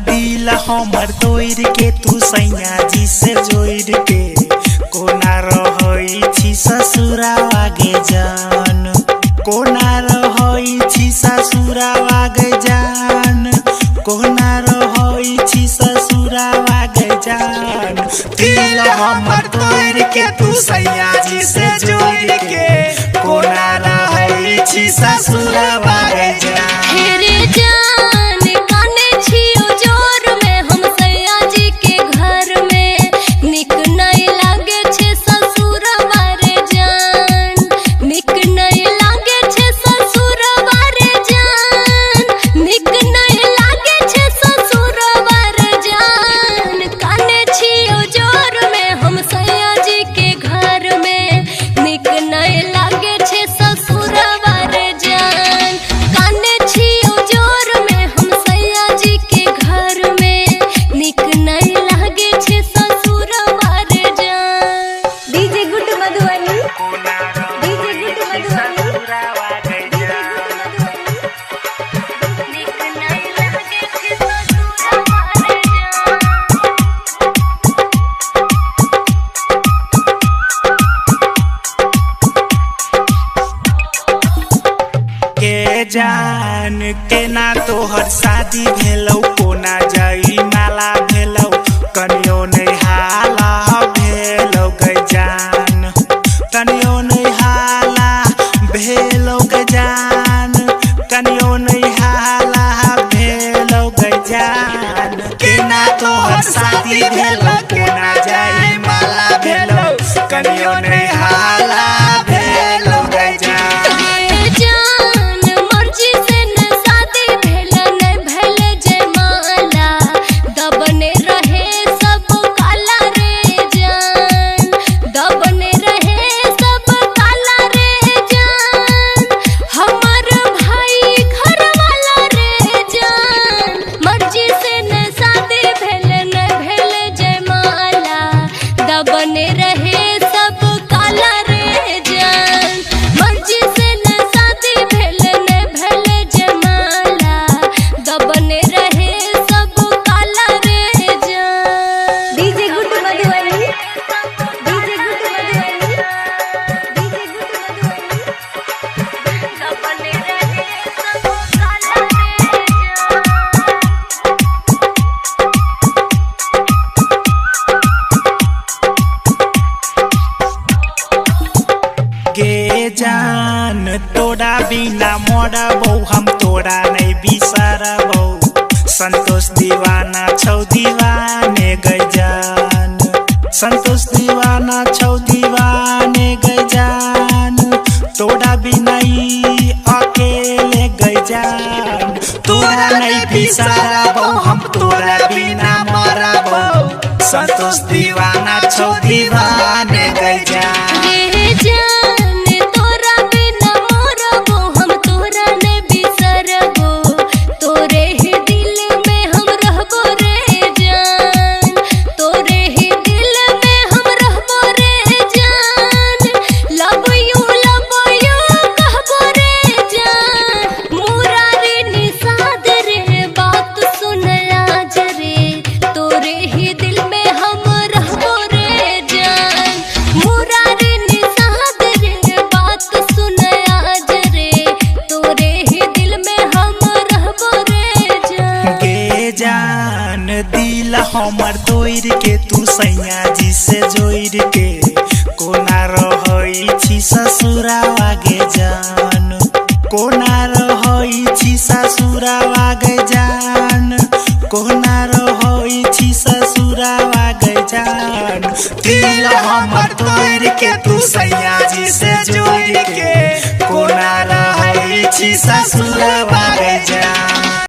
दिल हमर तोड़ के तू सैया जी से जोड़ के कोना रहई छी ससुरा आगे जान कोना रहई छी ससुरा आगे जान कोना रहई छी ससुरा आगे जान दिल हमर तोड़ के तू सैया जी से जोड़ के कोना रहई छी ससुरा आगे जान हेरे जान काने छियो जोर में हम सैया जी के घर में निक नहीं लागे छे ससुरवा रे जान निक नहीं लागे छे ससुरवा रे जान निक नहीं लागे छे ससुरवा रे जान काने छियो जोर में हम सैया जी के घर में निक नहीं लागे छे ससुरवा रे जान काने छियो जोर में हम सैया जी के घर में निक नहीं लागे छे ससुरवा रे जान DJ good Madhubani DJ good Madhubani निक नहीं लागे छे ससुरवा रे के जान के ना तोहर शादी भेलौ कोना जई माला भेलौ कनियो नहीं हाला भेलौ गै जान कनियो नहीं हाला भेलौ गै जान कनियो नहीं हाला भेलौ गै जान के ना तोहर शादी भेलौ कोना जई माला भेलौ कनियो नहीं हाला भेलौ गै जान जान मर्जी से न शादी भेल न भेल जयमाला दबने रहे सब काला रे जान दबने रहे सब काला रे जान हमर भाई घर वाला रे जान मर्जी से न शादी भेल न भेल जयमाला दबने रहे सब काला रे जान मर्जी से न शादी भेल न भेल जयमाला दबने रहे सब काला रे जान DJ good Madhubani DJ good Madhubani DJ good Madhubani दबने रहे सब काला रे जान के जान तोड़ा बिना मरबौ हम तोड़ा नहीं बिसरबौ संतोष दीवाना छौ दीवाने गै जान संतोष दीवाना छौ दीवाने गै जान तोड़ा बिना ई अकेले गै जान तोड़ा नहीं बिसरबौ हम तोड़ा बिना मरबौ संतोष दीवाना छौ दीवाने गै जान रे जान तोरा बिना मरबो हम तोरा ने बिसरबो तोरे ही दिल में हम रहबो रे जान तोरे ही दिल में हम रहबो रे जान लव यू कहबो रे जान मुरारी निषाद रे बात सुन आज रे तोरे ही दिल में हम रहबो रे जान मुरारी निषाद रे बात सुन आज रे तोरे ही दिल में हम रहबो रे जान के जान दिल हमर तोड़ के तू सैया जी से जोड़ के कोना रहई छी ससुरा आगे जान कोना रहई छी ससुरा आगे जान कोना रहई छी ससुरा आगे जान दिल हमर तोड़ के तू सैया जी से जोड़ के कोना रहई छी ससुरा आगे जान।